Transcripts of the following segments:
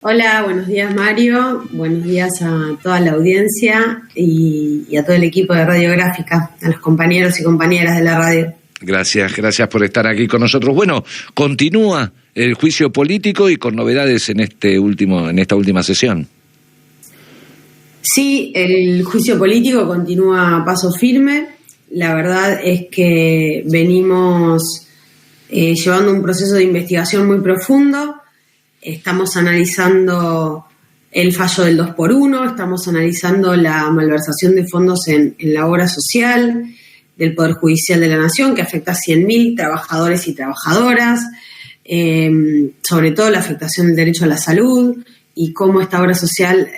Hola, buenos días Mario, buenos días a toda la audiencia y a todo el equipo de Radiográfica, a los compañeros y compañeras de la radio. Gracias por estar aquí con nosotros. Bueno, continúa el juicio político y con novedades en esta última sesión. Sí, el juicio político continúa a paso firme. La verdad es que venimos llevando un proceso de investigación muy profundo. Estamos analizando el fallo del 2x1, estamos analizando la malversación de fondos en la obra social del Poder Judicial de la Nación, que afecta a 100.000 trabajadores y trabajadoras, sobre todo la afectación del derecho a la salud y cómo esta obra social,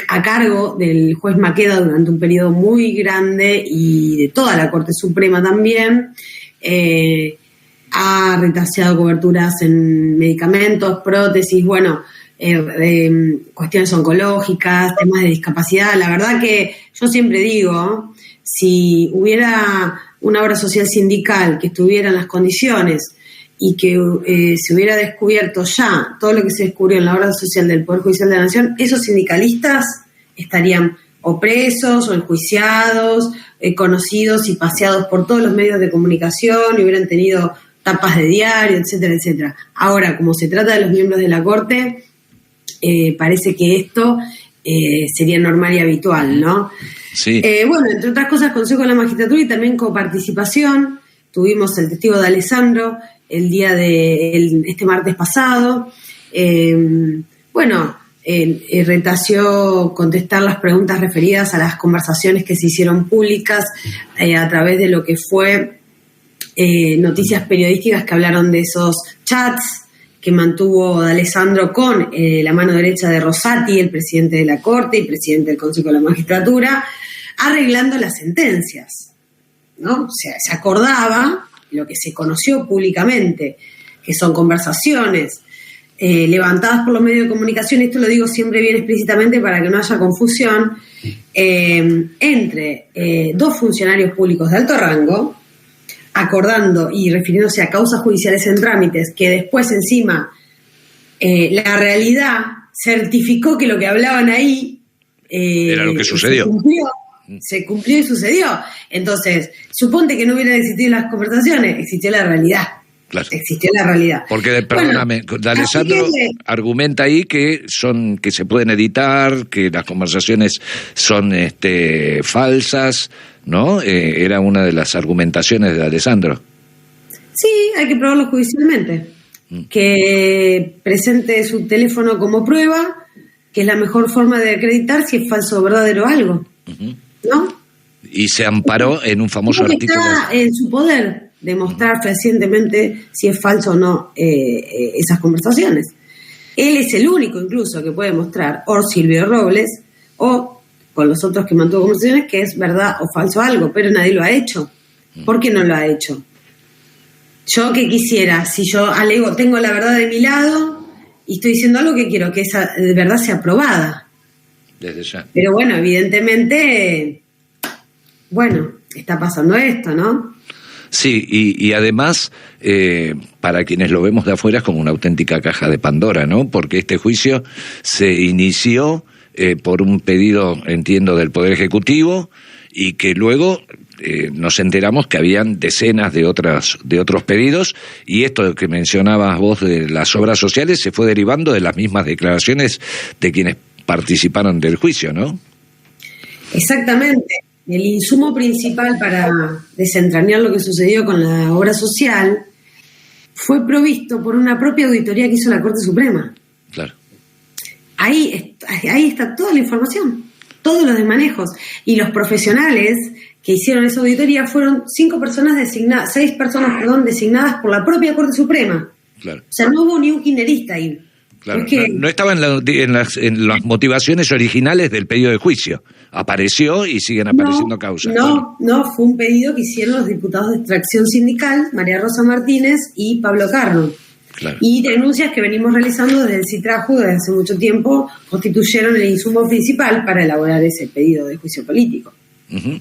a cargo del juez Maqueda durante un periodo muy grande y de toda la Corte Suprema también, ha retrasado coberturas en medicamentos, prótesis, cuestiones oncológicas, temas de discapacidad. La verdad que yo siempre digo, si hubiera una obra social sindical que estuviera en las condiciones y que se hubiera descubierto ya todo lo que se descubrió en la obra social del Poder Judicial de la Nación, esos sindicalistas estarían o presos o enjuiciados, conocidos y paseados por todos los medios de comunicación y hubieran tenido tapas de diario, etcétera, etcétera. Ahora, como se trata de los miembros de la Corte, parece que esto sería normal y habitual, ¿no? Sí. Entre otras cosas, Consejo de la Magistratura y también coparticipación. Tuvimos el testigo de Alessandro el día de este martes pasado. Retació contestar las preguntas referidas a las conversaciones que se hicieron públicas a través de lo que fue noticias periodísticas que hablaron de esos chats que mantuvo D'Alessandro con la mano derecha de Rosati, el presidente de la Corte y presidente del Consejo de la Magistratura, arreglando las sentencias, ¿no? O sea, se acordaba lo que se conoció públicamente, que son conversaciones levantadas por los medios de comunicación, y esto lo digo siempre bien explícitamente para que no haya confusión, entre dos funcionarios públicos de alto rango, acordando y refiriéndose a causas judiciales en trámites, que después encima la realidad certificó que lo que hablaban ahí era lo que sucedió. Se cumplió y sucedió. Entonces, suponte que no hubieran existido las conversaciones, existió la realidad. Claro. Existió la realidad. Porque, perdóname, D'Alessandro argumenta ahí que se pueden editar, que las conversaciones son falsas, ¿no? Era una de las argumentaciones de D'Alessandro. Sí, hay que probarlo judicialmente. Que presente su teléfono como prueba, que es la mejor forma de acreditar si es falso o verdadero algo. ¿No? Y se amparó en un famoso artículo. Está en su poder demostrar fehacientemente si es falso o no esas conversaciones. Él es el único incluso que puede mostrar, o Silvio Robles, o con los otros que mantuvo conversaciones, que es verdad o falso algo, pero nadie lo ha hecho. ¿Por qué no lo ha hecho? Yo que quisiera, si yo alego, tengo la verdad de mi lado y estoy diciendo algo que quiero que esa verdad sea probada. Desde ya. Pero bueno, evidentemente, está pasando esto, ¿no? Sí, y además, para quienes lo vemos de afuera, es como una auténtica caja de Pandora, ¿no? Porque este juicio se inició por un pedido, entiendo, del Poder Ejecutivo, y que luego nos enteramos que habían decenas de otros pedidos, y esto que mencionabas vos de las obras sociales se fue derivando de las mismas declaraciones de quienes participaron del juicio, ¿no? Exactamente. El insumo principal para desentrañar lo que sucedió con la obra social fue provisto por una propia auditoría que hizo la Corte Suprema. Claro. Ahí está toda la información, todos los desmanejos. Y los profesionales que hicieron esa auditoría fueron 6 personas designadas por la propia Corte Suprema. Claro. O sea, no hubo ni un kirchnerista ahí. Claro, no estaba en las motivaciones originales del pedido de juicio. Apareció y siguen apareciendo causas. No, fue un pedido que hicieron los diputados de extracción sindical, María Rosa Martínez y Pablo Carno. Claro. Y denuncias que venimos realizando desde el CITRAJU desde hace mucho tiempo constituyeron el insumo principal para elaborar ese pedido de juicio político. Uh-huh.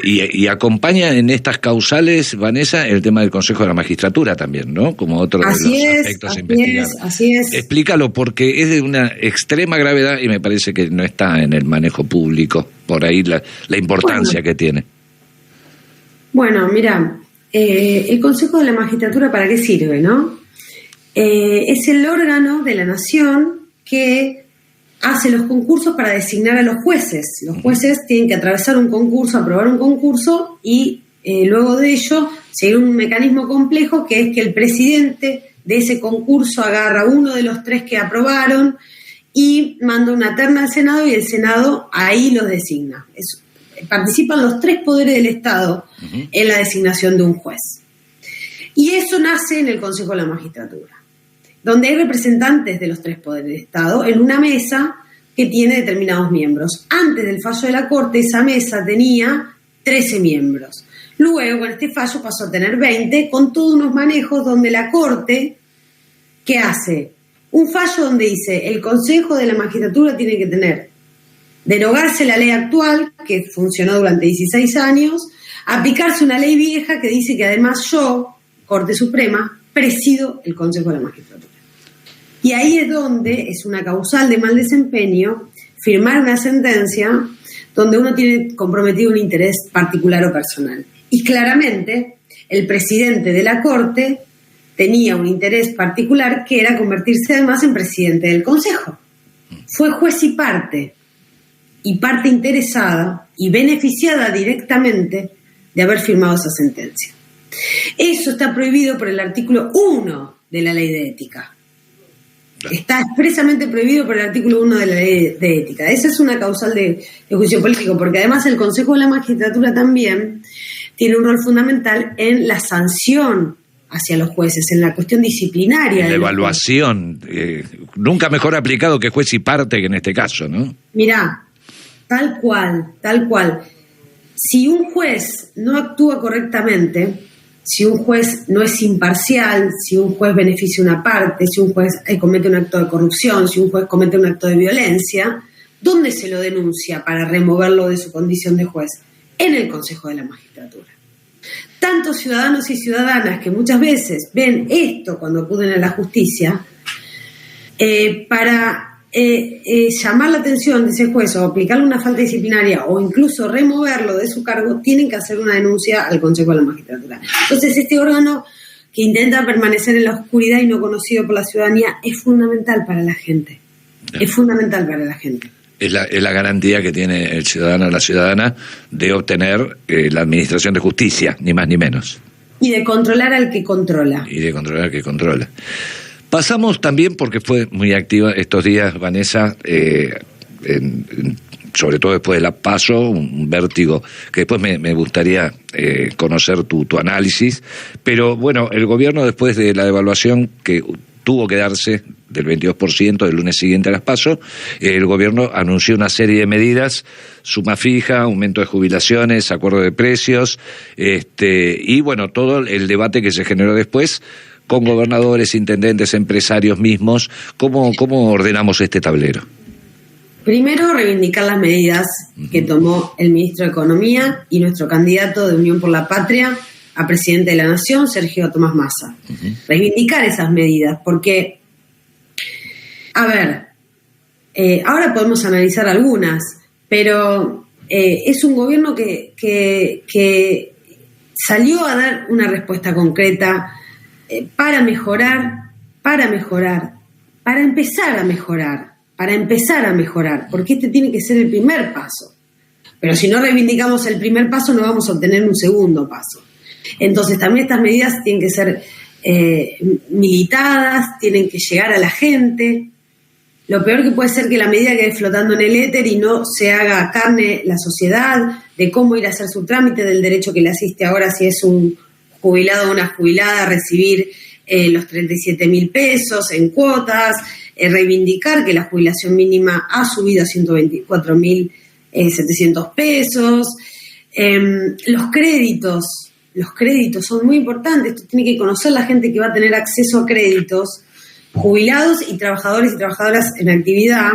Y acompaña en estas causales, Vanessa, el tema del Consejo de la Magistratura también, ¿no? Como otro de los aspectos a investigar. Así es. Explícalo, porque es de una extrema gravedad y me parece que no está en el manejo público, por ahí la importancia que tiene. Bueno, mira, el Consejo de la Magistratura, ¿para qué sirve, no? Es el órgano de la nación que hace los concursos para designar a los jueces. Los jueces tienen que atravesar un concurso, aprobar un concurso y luego de ello seguir un mecanismo complejo que es que el presidente de ese concurso agarra uno de los 3 que aprobaron y manda una terna al Senado y el Senado ahí los designa. Participan los 3 poderes del Estado en la designación de un juez. Y eso nace en el Consejo de la Magistratura, donde hay representantes de los 3 poderes del Estado en una mesa que tiene determinados miembros. Antes del fallo de la Corte, esa mesa tenía 13 miembros. Luego, en este fallo pasó a tener 20, con todos unos manejos donde la Corte, ¿qué hace? Un fallo donde dice, el Consejo de la Magistratura tiene que derogarse la ley actual, que funcionó durante 16 años, aplicarse una ley vieja que dice que además yo, Corte Suprema, presido el Consejo de la Magistratura. Y ahí es donde es una causal de mal desempeño firmar una sentencia donde uno tiene comprometido un interés particular o personal. Y claramente el presidente de la Corte tenía un interés particular que era convertirse además en presidente del Consejo. Fue juez y parte interesada y beneficiada directamente de haber firmado esa sentencia. Eso está prohibido por el artículo 1 de la Ley de Ética. Está expresamente prohibido por el artículo 1 de la Ley de Ética. Esa es una causal de juicio político, porque además el Consejo de la Magistratura también tiene un rol fundamental en la sanción hacia los jueces, en la cuestión disciplinaria. La evaluación, nunca mejor aplicado que juez y parte que en este caso, ¿no? Mirá, tal cual. Si un juez no actúa correctamente, si un juez no es imparcial, si un juez beneficia una parte, si un juez comete un acto de corrupción, si un juez comete un acto de violencia, ¿dónde se lo denuncia para removerlo de su condición de juez? En el Consejo de la Magistratura. Tantos ciudadanos y ciudadanas que muchas veces ven esto cuando acuden a la justicia, para llamar la atención de ese juez o aplicarle una falta disciplinaria o incluso removerlo de su cargo, tienen que hacer una denuncia al Consejo de la Magistratura. Entonces, este órgano que intenta permanecer en la oscuridad y no conocido por la ciudadanía es fundamental para la gente. Es fundamental para la gente. Es la garantía que tiene el ciudadano o la ciudadana de obtener la administración de justicia, ni más ni menos. Y de controlar al que controla. Pasamos también, porque fue muy activa estos días, Vanessa, sobre todo después de la PASO, un vértigo que después me gustaría conocer tu análisis, pero bueno, el gobierno, después de la devaluación que tuvo que darse del 22% del lunes siguiente a las PASO, el gobierno anunció una serie de medidas, suma fija, aumento de jubilaciones, acuerdo de precios, y bueno, todo el debate que se generó después con gobernadores, intendentes, empresarios mismos. ¿Cómo ordenamos este tablero? Primero, reivindicar las medidas que tomó el ministro de Economía y nuestro candidato de Unión por la Patria a presidente de la Nación, Sergio Tomás Massa. Reivindicar esas medidas, porque, a ver, ahora podemos analizar algunas, pero es un gobierno que salió a dar una respuesta concreta para empezar a mejorar, porque este tiene que ser el primer paso. Pero si no reivindicamos el primer paso, no vamos a obtener un segundo paso. Entonces también estas medidas tienen que ser militadas, tienen que llegar a la gente. Lo peor que puede ser que la medida quede flotando en el éter y no se haga carne la sociedad de cómo ir a hacer su trámite, del derecho que le asiste ahora si es un jubilado o una jubilada a recibir los 37.000 pesos en cuotas, reivindicar que la jubilación mínima ha subido a 124.700 pesos. Los créditos son muy importantes. Esto tiene que conocer la gente que va a tener acceso a créditos, jubilados y trabajadores y trabajadoras en actividad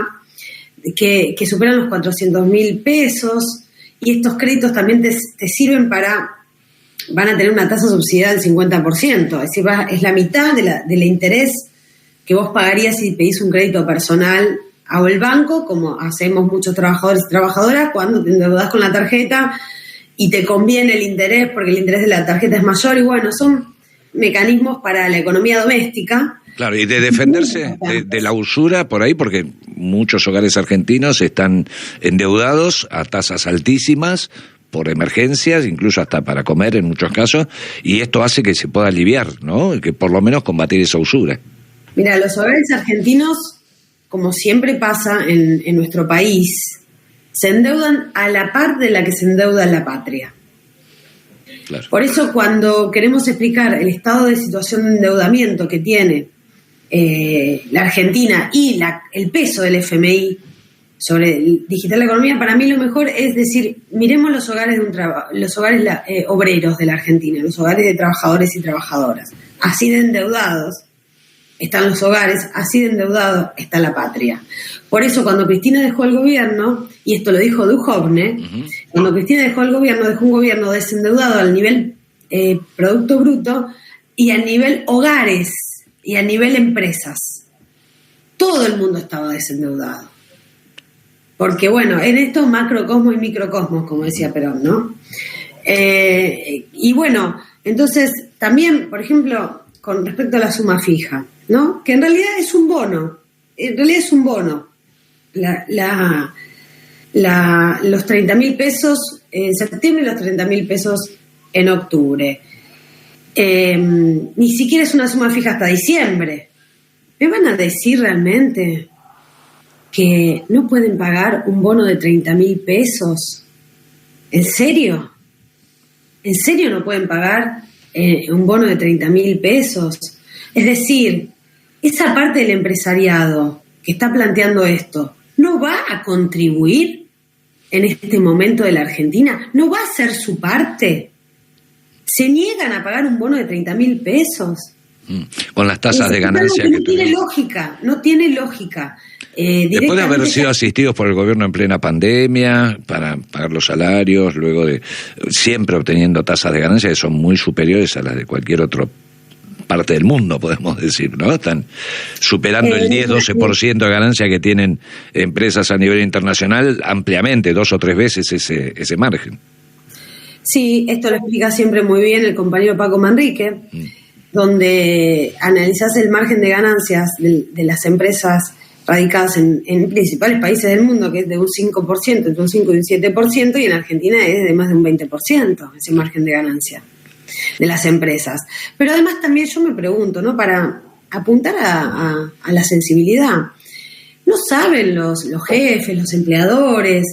que superan los 400.000 pesos y estos créditos también te sirven van a tener una tasa subsidiada del 50%, es decir, es la mitad del interés que vos pagarías si pedís un crédito personal o el banco, como hacemos muchos trabajadores y trabajadoras cuando te endeudás con la tarjeta y te conviene el interés porque el interés de la tarjeta es mayor, y bueno, son mecanismos para la economía doméstica. Claro, y de defenderse de la usura por ahí, porque muchos hogares argentinos están endeudados a tasas altísimas por emergencias, incluso hasta para comer en muchos casos, y esto hace que se pueda aliviar, ¿no? Que por lo menos combatir esa usura. Mira, los hogares argentinos, como siempre pasa en nuestro país, se endeudan a la par de la que se endeuda la patria. Claro. Por eso cuando queremos explicar el estado de situación de endeudamiento que tiene la Argentina y el peso del FMI sobre el digital de la economía, para mí lo mejor es decir, miremos los hogares obreros de la Argentina, los hogares de trabajadores y trabajadoras. Así de endeudados están los hogares, así de endeudado está la patria. Por eso cuando Cristina dejó el gobierno, y esto lo dijo Duhovne, cuando Cristina dejó el gobierno, dejó un gobierno desendeudado al nivel Producto Bruto y al nivel hogares y a nivel empresas. Todo el mundo estaba desendeudado. Porque bueno, en esto macrocosmos y microcosmos, como decía Perón, ¿no? Y bueno, entonces también, por ejemplo, con respecto a la suma fija, ¿no? Que en realidad es un bono. Los 30.000 pesos en septiembre y los 30.000 pesos en octubre. Ni siquiera es una suma fija hasta diciembre. ¿Me van a decir realmente que no pueden pagar un bono de 30.000 pesos? ¿En serio? ¿En serio no pueden pagar un bono de 30.000 pesos? Es decir, esa parte del empresariado que está planteando esto, ¿no va a contribuir en este momento de la Argentina? ¿No va a hacer su parte? ¿Se niegan a pagar un bono de 30.000 pesos? Con las tasas de ganancia que no tiene lógica, no tiene lógica. Después de haber sido asistidos por el gobierno en plena pandemia para pagar los salarios, luego de siempre obteniendo tasas de ganancia que son muy superiores a las de cualquier otro parte del mundo, podemos decir, ¿no? Están superando el 10-12% de ganancia que tienen empresas a nivel internacional ampliamente, 2 o 3 veces ese margen. Sí, esto lo explica siempre muy bien el compañero Paco Manrique, donde analizás el margen de ganancias de las empresas radicadas en principales países del mundo, que es de un 5%, entre un 5 y un 7%, y en Argentina es de más de un 20% ese margen de ganancia de las empresas. Pero además también yo me pregunto, ¿no? Para apuntar a la sensibilidad, ¿no saben los jefes, los empleadores,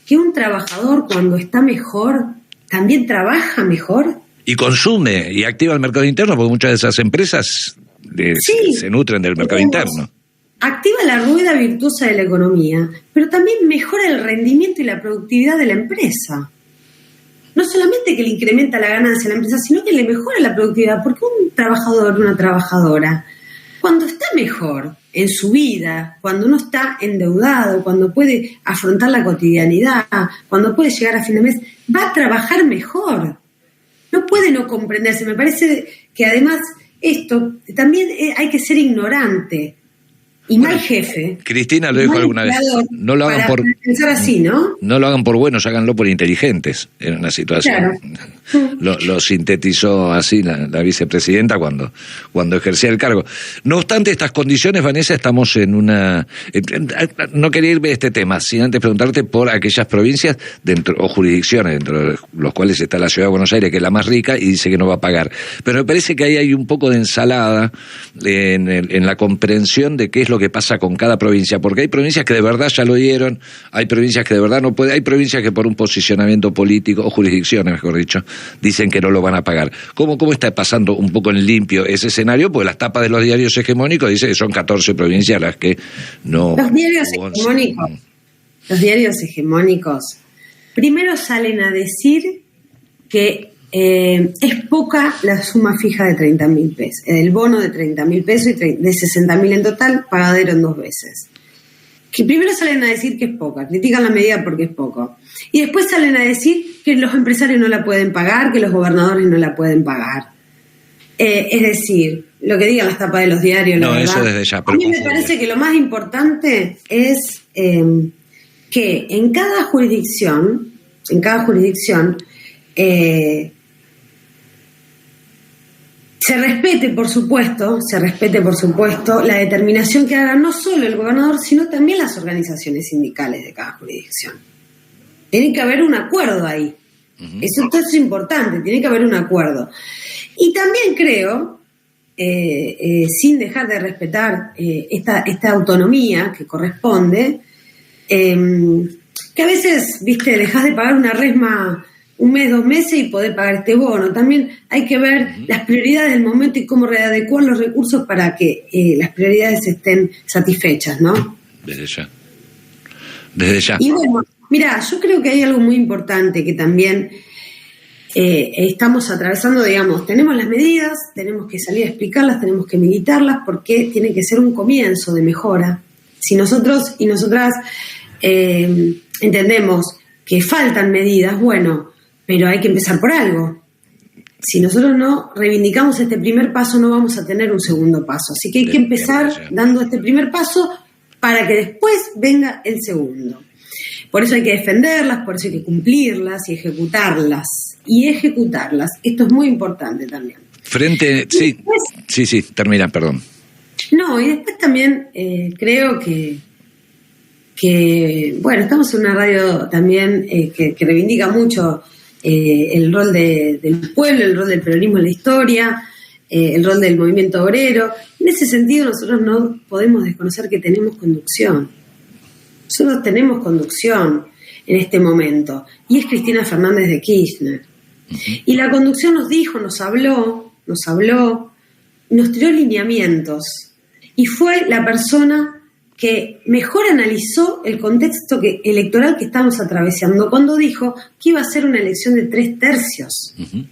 que un trabajador cuando está mejor también trabaja mejor? Y consume y activa el mercado interno, porque muchas de esas empresas se nutren del mercado interno. Activa la rueda virtuosa de la economía, pero también mejora el rendimiento y la productividad de la empresa. No solamente que le incrementa la ganancia a la empresa, sino que le mejora la productividad, porque un trabajador, una trabajadora, cuando está mejor en su vida, cuando no está endeudado, cuando puede afrontar la cotidianidad, cuando puede llegar a fin de mes, va a trabajar mejor. No puede no comprenderse. Me parece que además esto también hay que ser ignorante. Y mal jefe. Cristina lo dijo alguna vez. No lo hagan por pensar así, ¿no? No lo hagan por buenos, háganlo por inteligentes en una situación. Claro. Lo sintetizó así la vicepresidenta cuando ejercía el cargo. No obstante estas condiciones, Vanessa, estamos en una... No quería irme de este tema, sin antes preguntarte por aquellas provincias o jurisdicciones dentro de los cuales está la Ciudad de Buenos Aires, que es la más rica, y dice que no va a pagar. Pero me parece que ahí hay un poco de ensalada en la comprensión de qué es lo que pasa con cada provincia, porque hay provincias que de verdad ya lo dieron, hay provincias que de verdad no pueden, hay provincias que por un posicionamiento político, o jurisdicciones mejor dicho, dicen que no lo van a pagar. ¿Cómo está pasando un poco en limpio ese escenario? Porque las tapas de los diarios hegemónicos dicen que son 14 provincias las que no... Los diarios hegemónicos primero salen a decir que es poca la suma fija de 30.000 pesos, el bono de 30.000 pesos y de 60.000 en total, pagadero en 2 veces. que primero salen a decir que es poca, critican la medida porque es poco, y después salen a decir que los empresarios no la pueden pagar, que los gobernadores no la pueden pagar. Es decir, lo que digan las tapas de los diarios, la verdad, eso desde ya. A mí me parece que lo más importante es que en cada jurisdicción, se respete, por supuesto, la determinación que haga no solo el gobernador, sino también las organizaciones sindicales de cada jurisdicción. Tiene que haber un acuerdo ahí. Uh-huh. Eso es importante, tiene que haber un acuerdo. Y también creo, sin dejar de respetar esta autonomía que corresponde, que a veces, viste, dejás de pagar una resma un mes, 2 meses y poder pagar este bono. También hay que ver las prioridades del momento y cómo readecuar los recursos para que las prioridades estén satisfechas, ¿no? Desde ya. Y bueno, mira, yo creo que hay algo muy importante que también estamos atravesando, digamos, tenemos las medidas, tenemos que salir a explicarlas, tenemos que militarlas, porque tiene que ser un comienzo de mejora. Si nosotros y nosotras entendemos que faltan medidas, bueno, pero hay que empezar por algo. Si nosotros no reivindicamos este primer paso, no vamos a tener un segundo paso. Así que hay que empezar dando este primer paso para que después venga el segundo. Por eso hay que defenderlas, por eso hay que cumplirlas y ejecutarlas. Esto es muy importante también. Sí, termina, perdón. No, y después también creo que bueno, estamos en una radio también que reivindica mucho el rol del pueblo, el rol del peronismo en la historia, el rol del movimiento obrero. En ese sentido nosotros no podemos desconocer que tenemos conducción. Nosotros tenemos conducción en este momento, y es Cristina Fernández de Kirchner. Uh-huh. Y la conducción nos habló, nos tiró lineamientos, y fue la persona que mejor analizó el contexto electoral que estamos atravesando cuando dijo que iba a ser una elección de 3/3. Uh-huh.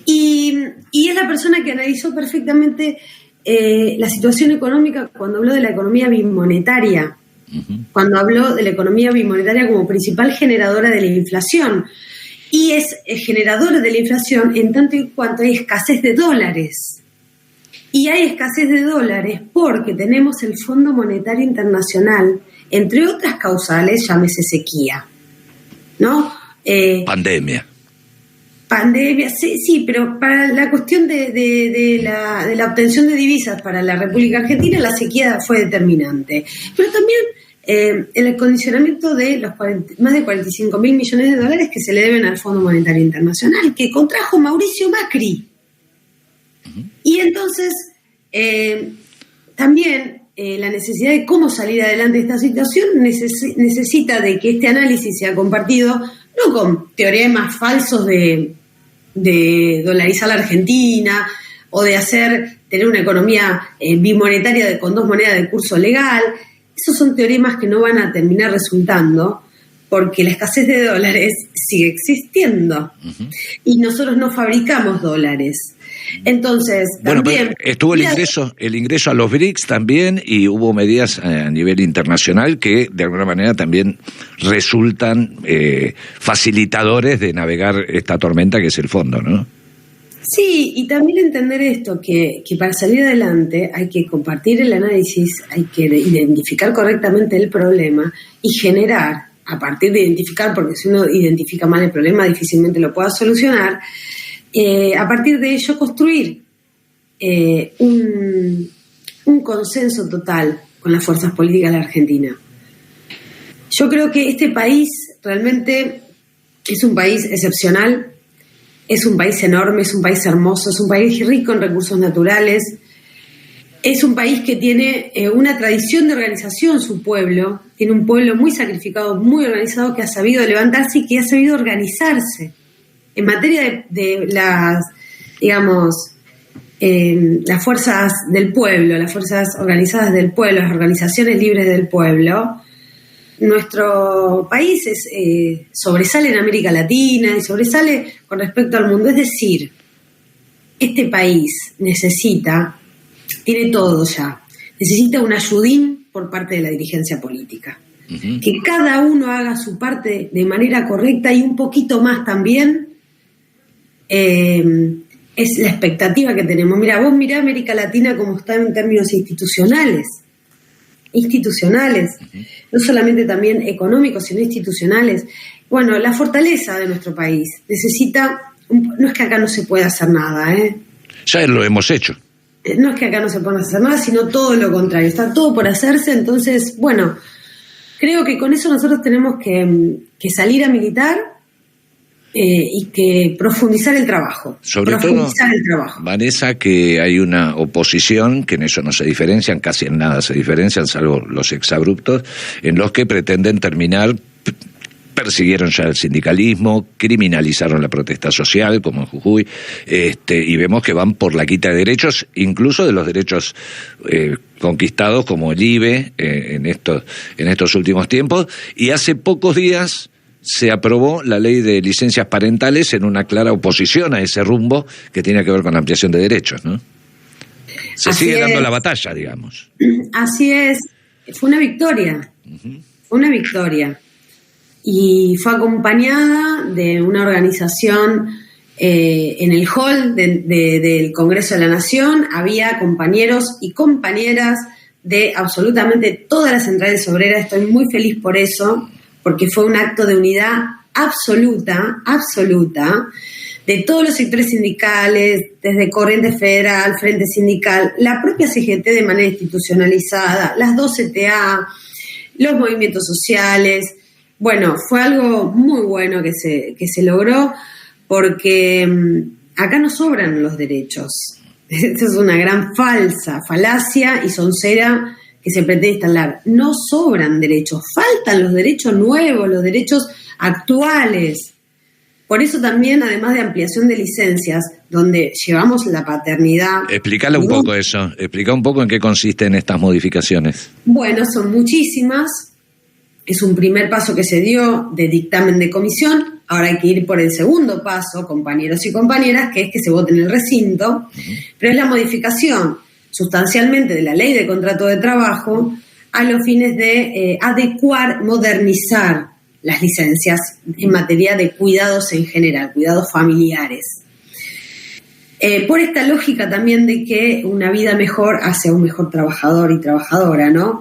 Y es la persona que analizó perfectamente la situación económica cuando habló de la economía bimonetaria, uh-huh. Cuando habló de la economía bimonetaria como principal generadora de la inflación. Y es generadora de la inflación en tanto y cuanto hay escasez de dólares. Y hay escasez de dólares porque tenemos el Fondo Monetario Internacional, entre otras causales, llámese sequía, ¿no? Pandemia, sí, pero para la cuestión de la obtención de divisas para la República Argentina, la sequía fue determinante. Pero también el acondicionamiento de los más de 45.000 millones de dólares que se le deben al Fondo Monetario Internacional, que contrajo Mauricio Macri. Y entonces, también la necesidad de cómo salir adelante de esta situación necesita de que este análisis sea compartido, no con teoremas falsos de dolarizar la Argentina o de tener una economía bimonetaria con 2 monedas de curso legal. Esos son teoremas que no van a terminar resultando, porque la escasez de dólares sigue existiendo. Uh-huh. Y nosotros no fabricamos dólares. Entonces, bueno, también, pero estuvo el ingreso a los BRICS también, y hubo medidas a nivel internacional que de alguna manera también resultan facilitadores de navegar esta tormenta que es el fondo, ¿no? Sí, y también entender esto, que para salir adelante hay que compartir el análisis, hay que identificar correctamente el problema y generar, a partir de identificar, porque si uno identifica mal el problema difícilmente lo pueda solucionar, a partir de ello construir un consenso total con las fuerzas políticas de la Argentina. Yo creo que este país realmente es un país excepcional, es un país enorme, es un país hermoso, es un país rico en recursos naturales, es un país que tiene una tradición de organización, su pueblo, tiene un pueblo muy sacrificado, muy organizado, que ha sabido levantarse y que ha sabido organizarse. En materia de las, digamos, las fuerzas del pueblo, las fuerzas organizadas del pueblo, las organizaciones libres del pueblo, nuestro país sobresale en América Latina y sobresale con respecto al mundo. Es decir, este país tiene todo ya. Necesita un ayudín por parte de la dirigencia política. Que cada uno haga su parte de manera correcta y un poquito más también, es la expectativa que tenemos. Mira, vos mirá América Latina como está en términos institucionales, no solamente también económicos, sino institucionales. Bueno, la fortaleza de nuestro país necesita, no es que acá no se pueda hacer nada, Ya lo hemos hecho. No es que acá no se pueda hacer nada, sino todo lo contrario, está todo por hacerse. Entonces, bueno, creo que con eso nosotros tenemos que salir a militar y que profundizar el trabajo. Sobre todo, Vanessa, que hay una oposición, que en eso no se diferencian, casi en nada se diferencian, salvo los exabruptos, en los que pretenden terminar, persiguieron ya el sindicalismo, criminalizaron la protesta social, como en Jujuy, y vemos que van por la quita de derechos, incluso de los derechos conquistados, como el IBE, en estos últimos tiempos, y hace pocos días se aprobó la ley de licencias parentales en una clara oposición a ese rumbo que tiene que ver con la ampliación de derechos, ¿no? Se sigue dando la batalla, digamos. Así es. Fue una victoria. Fue una victoria. Y fue acompañada de una organización en el hall del Congreso de la Nación. Había compañeros y compañeras de absolutamente todas las centrales obreras. Estoy muy feliz por eso, porque fue un acto de unidad absoluta, de todos los sectores sindicales, desde Corriente Federal, Frente Sindical, la propia CGT de manera institucionalizada, las dos CTA, los movimientos sociales. Bueno, fue algo muy bueno que se logró, porque acá no sobran los derechos. Esta es una gran falacia y soncera que se pretende instalar. No sobran derechos, faltan los derechos nuevos, los derechos actuales. Por eso también, además de ampliación de licencias, donde llevamos la paternidad... Explícale un poco eso, explica un poco en qué consisten estas modificaciones. Bueno, son muchísimas. Es un primer paso que se dio de dictamen de comisión. Ahora hay que ir por el segundo paso, compañeros y compañeras, que es que se vote en el recinto. Pero es la modificación sustancialmente de la ley de contrato de trabajo a los fines de adecuar, modernizar las licencias en materia de cuidados en general, cuidados familiares. Por esta lógica también de que una vida mejor hace a un mejor trabajador y trabajadora, ¿no?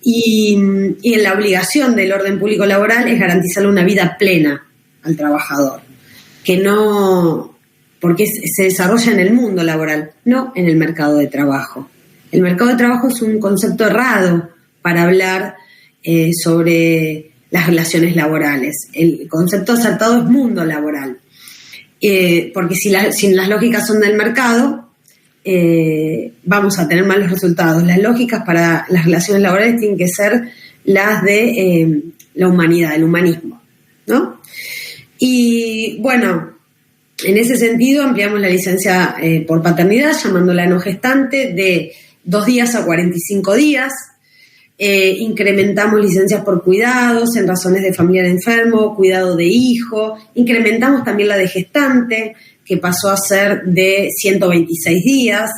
Y la obligación del orden público laboral es garantizarle una vida plena al trabajador, que no... porque se desarrolla en el mundo laboral, no en el mercado de trabajo. El mercado de trabajo es un concepto errado para hablar sobre las relaciones laborales. El concepto acertado es mundo laboral. Porque si las lógicas son del mercado, vamos a tener malos resultados. Las lógicas para las relaciones laborales tienen que ser las de la humanidad, el humanismo, ¿no? Y bueno, en ese sentido ampliamos la licencia por paternidad, llamándola no gestante, de 2 días a 45 días. Incrementamos licencias por cuidados en razones de familiar enfermo, cuidado de hijo. Incrementamos también la de gestante, que pasó a ser de 126 días.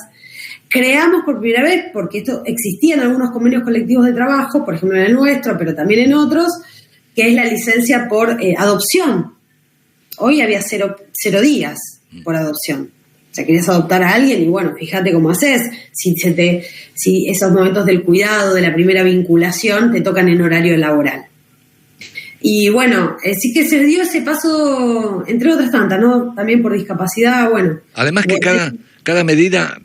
Creamos por primera vez, porque esto existía en algunos convenios colectivos de trabajo, por ejemplo en el nuestro, pero también en otros, que es la licencia por adopción. Hoy había 0 días por adopción. O sea, querías adoptar a alguien y bueno, fíjate cómo haces. Si esos momentos del cuidado, de la primera vinculación, te tocan en horario laboral. Y bueno, sí que se dio ese paso, entre otras tantas, ¿no? También por discapacidad, bueno. Además que cada medida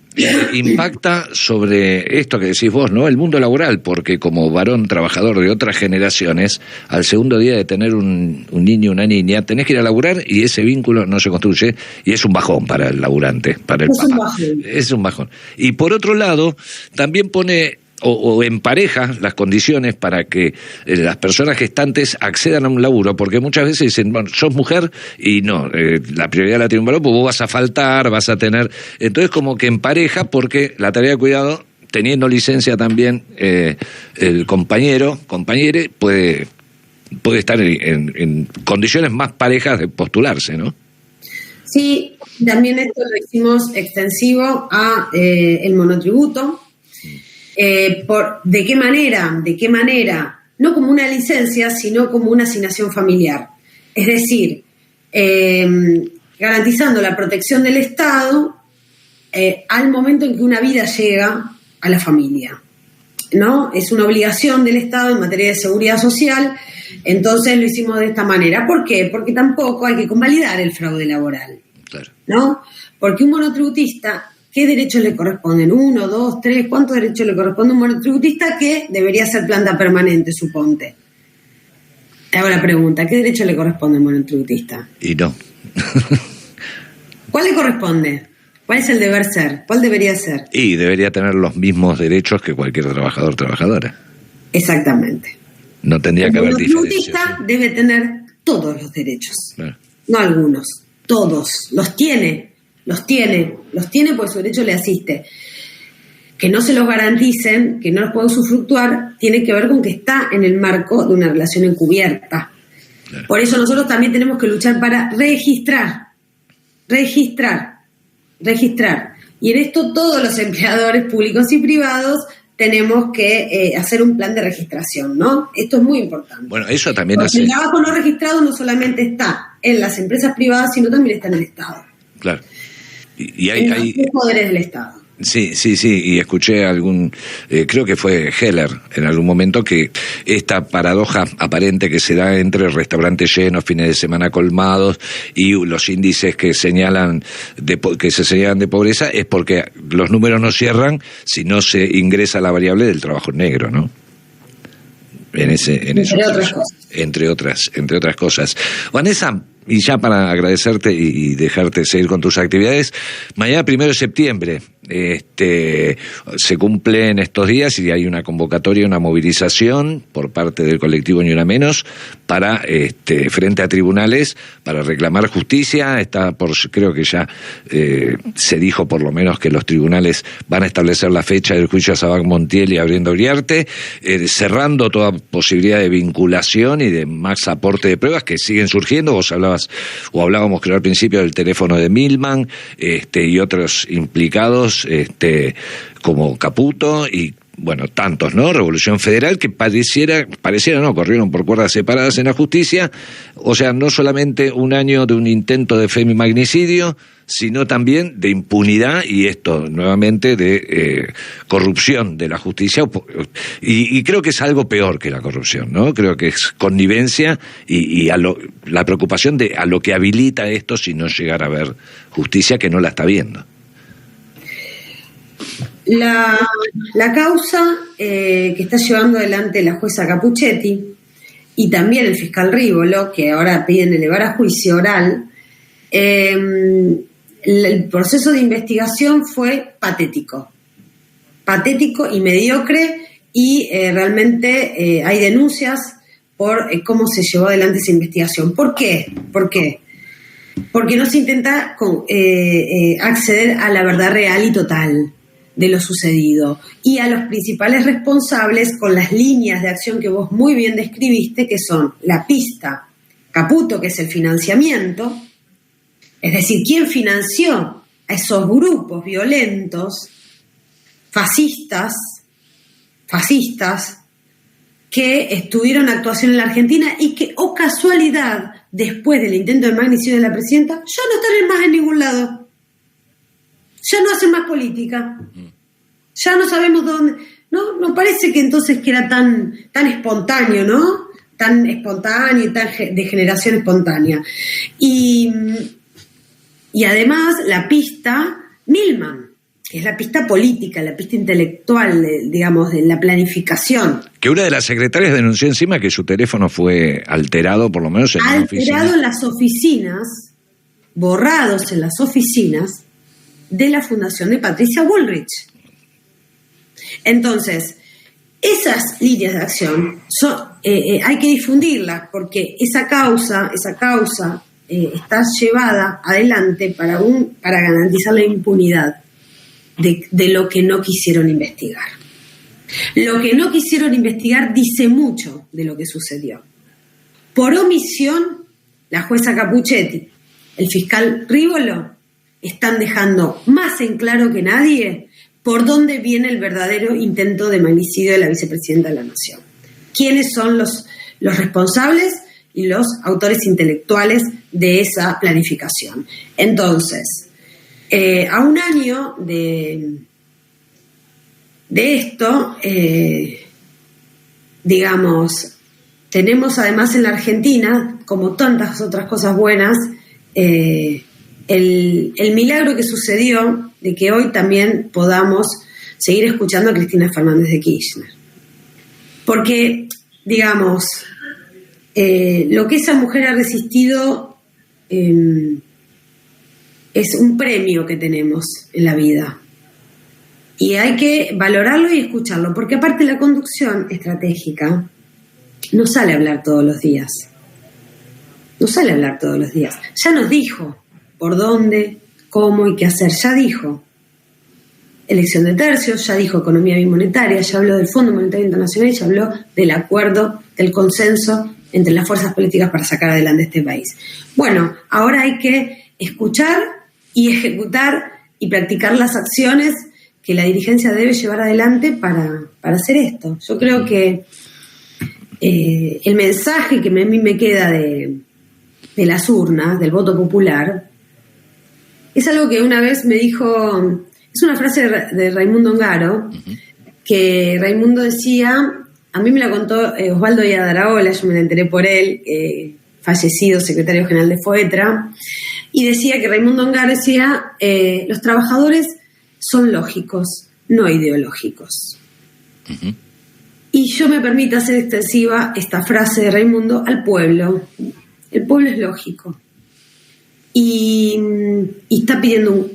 impacta sobre esto que decís vos, ¿no? El mundo laboral, porque como varón trabajador de otras generaciones, al segundo día de tener un niño o una niña, tenés que ir a laburar y ese vínculo no se construye y es un bajón para el laburante, para el papá. Es un bajón. Y por otro lado, también pone o empareja las condiciones para que las personas gestantes accedan a un laburo, porque muchas veces dicen, bueno, sos mujer y no, la prioridad la tiene un varón, pues vos vas a faltar, vas a tener... Entonces como que empareja, porque la tarea de cuidado, teniendo licencia también, el compañere puede estar en condiciones más parejas de postularse, ¿no? Sí, también esto lo hicimos extensivo a el monotributo. ¿De qué manera? No como una licencia, sino como una asignación familiar. Es decir, garantizando la protección del Estado al momento en que una vida llega a la familia, ¿no? Es una obligación del Estado en materia de seguridad social, entonces lo hicimos de esta manera. ¿Por qué? Porque tampoco hay que convalidar el fraude laboral, claro, ¿no? Porque un monotributista, ¿qué derechos le corresponden? 1, 2, 3, ¿cuántos derechos le corresponde a un monotributista que debería ser planta permanente, suponte? Te hago la pregunta, ¿qué derecho le corresponde a un monotributista? Y no. ¿Cuál le corresponde? ¿Cuál es el deber ser? ¿Cuál debería ser? Y debería tener los mismos derechos que cualquier trabajador o trabajadora. Exactamente. No tendría que haber diferencias. El monotributista debe tener todos los derechos. No algunos, todos. Los tiene porque su derecho le asiste. Que no se los garanticen, que no los pueda usufructuar, tiene que ver con que está en el marco de una relación encubierta. Claro. Por eso nosotros también tenemos que luchar para registrar. Y en esto todos los empleadores públicos y privados tenemos que hacer un plan de registración, ¿no? Esto es muy importante. Bueno, eso también porque el trabajo no registrado no solamente está en las empresas privadas, sino también está en el Estado. Claro. Y hay los poderes del Estado. Sí, y escuché creo que fue Heller en algún momento, que esta paradoja aparente que se da entre restaurantes llenos, fines de semana colmados y los índices que se señalan de pobreza es porque los números no cierran si no se ingresa la variable del trabajo negro, ¿no? Entre otras cosas. Vanessa, y ya para agradecerte y dejarte seguir con tus actividades, mañana 1 de septiembre se cumple en estos días y hay una convocatoria, una movilización por parte del colectivo Ni Una Menos para frente a tribunales para reclamar justicia. Creo que ya se dijo por lo menos que los tribunales van a establecer la fecha del juicio a Sabac Montiel y a Brenda Uriarte, cerrando toda posibilidad de vinculación y de más aporte de pruebas que siguen surgiendo. Vos hablábamos creo al principio del teléfono de Milman y otros implicados como Caputo y bueno, tantos, ¿no? Revolución Federal que pareciera no, corrieron por cuerdas separadas en la justicia, o sea, no solamente un año de un intento de femimagnicidio, sino también de impunidad y esto, nuevamente, de corrupción de la justicia, y creo que es algo peor que la corrupción, ¿no? Creo que es connivencia y la preocupación de a lo que habilita esto si no llegara a haber justicia que no la está viendo. La causa que está llevando adelante la jueza Capuchetti y también el fiscal Rívolo, que ahora piden elevar a juicio oral, el proceso de investigación fue patético y mediocre y realmente hay denuncias por cómo se llevó adelante esa investigación. ¿Por qué? Porque no se intenta acceder a la verdad real y total de lo sucedido y a los principales responsables con las líneas de acción que vos muy bien describiste, que son la pista, Caputo, que es el financiamiento, es decir, quién financió a esos grupos violentos, fascistas, que estuvieron en actuación en la Argentina y que, oh casualidad, después del intento de magnicidio de la presidenta, ya no están más en ningún lado. Ya no hacen más política. Ya no sabemos dónde. No parece que entonces que era tan espontáneo, ¿no? Tan espontáneo y tan de generación espontánea. Y además la pista Milman, que es la pista política, la pista intelectual, digamos, de la planificación. Que una de las secretarias denunció encima que su teléfono fue alterado, por lo menos en una oficina. Alterado en las oficinas, borrados en las oficinas de la fundación de Patricia Bullrich. Entonces, esas líneas de acción hay que difundirlas porque esa causa está llevada adelante para garantizar la impunidad de lo que no quisieron investigar. Lo que no quisieron investigar dice mucho de lo que sucedió. Por omisión, la jueza Capuchetti, el fiscal Rívolo, están dejando más en claro que nadie por dónde viene el verdadero intento de magnicidio de la vicepresidenta de la Nación. ¿Quiénes son los responsables y los autores intelectuales de esa planificación? Entonces, a un año de esto, digamos, tenemos además en la Argentina, como tantas otras cosas buenas, el milagro que sucedió de que hoy también podamos seguir escuchando a Cristina Fernández de Kirchner. Porque, digamos, lo que esa mujer ha resistido es un premio que tenemos en la vida. Y hay que valorarlo y escucharlo, porque aparte la conducción estratégica no sale a hablar todos los días. No sale a hablar todos los días. Ya nos dijo por dónde, cómo y qué hacer. Ya dijo elección de tercios, ya dijo economía bimonetaria, ya habló del Fondo Monetario Internacional y ya habló del acuerdo, del consenso entre las fuerzas políticas para sacar adelante este país. Bueno, ahora hay que escuchar y ejecutar y practicar las acciones que la dirigencia debe llevar adelante para hacer esto. Yo creo que el mensaje que a mí me queda de las urnas, del voto popular, es algo que una vez me dijo, es una frase de Raimundo Ongaro, que Raimundo decía, a mí me la contó Osvaldo Iadaraola, yo me la enteré por él, fallecido secretario general de FOETRA, y decía que Raimundo Ongaro decía, los trabajadores son lógicos, no ideológicos. Uh-huh. Y yo me permito hacer extensiva esta frase de Raimundo al pueblo. El pueblo es lógico. Y está pidiendo,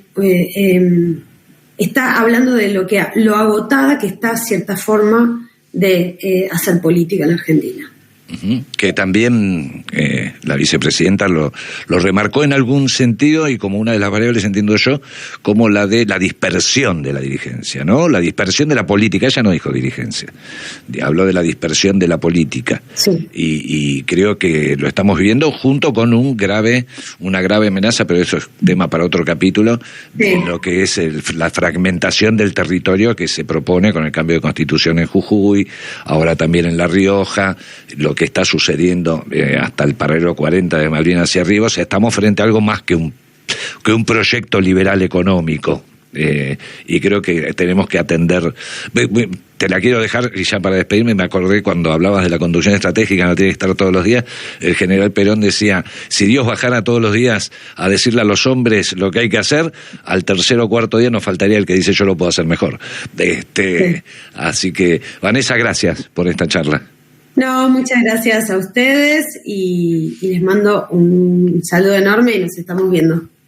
está hablando de lo agotada que está cierta forma de hacer política en la Argentina. Que también la vicepresidenta lo remarcó en algún sentido, y como una de las variables, entiendo yo, como la de la dispersión de la dirigencia, ¿no? La dispersión de la política. Ella no dijo dirigencia, habló de la dispersión de la política. Sí. Y creo que lo estamos viviendo junto con una grave amenaza, pero eso es tema para otro capítulo, sí, de lo que es la fragmentación del territorio que se propone con el cambio de constitución en Jujuy, ahora también en La Rioja, lo que está sucediendo hasta el paralelo 40 de Malvinas hacia arriba. O sea, estamos frente a algo más que un proyecto liberal económico, y creo que tenemos que atender. Te la quiero dejar, y ya para despedirme, me acordé cuando hablabas de la conducción estratégica, no tiene que estar todos los días. El general Perón decía, si Dios bajara todos los días a decirle a los hombres lo que hay que hacer, al tercer o cuarto día nos faltaría el que dice yo lo puedo hacer mejor. Sí. Así que, Vanessa, gracias por esta charla. No, muchas gracias a ustedes y les mando un saludo enorme y nos estamos viendo.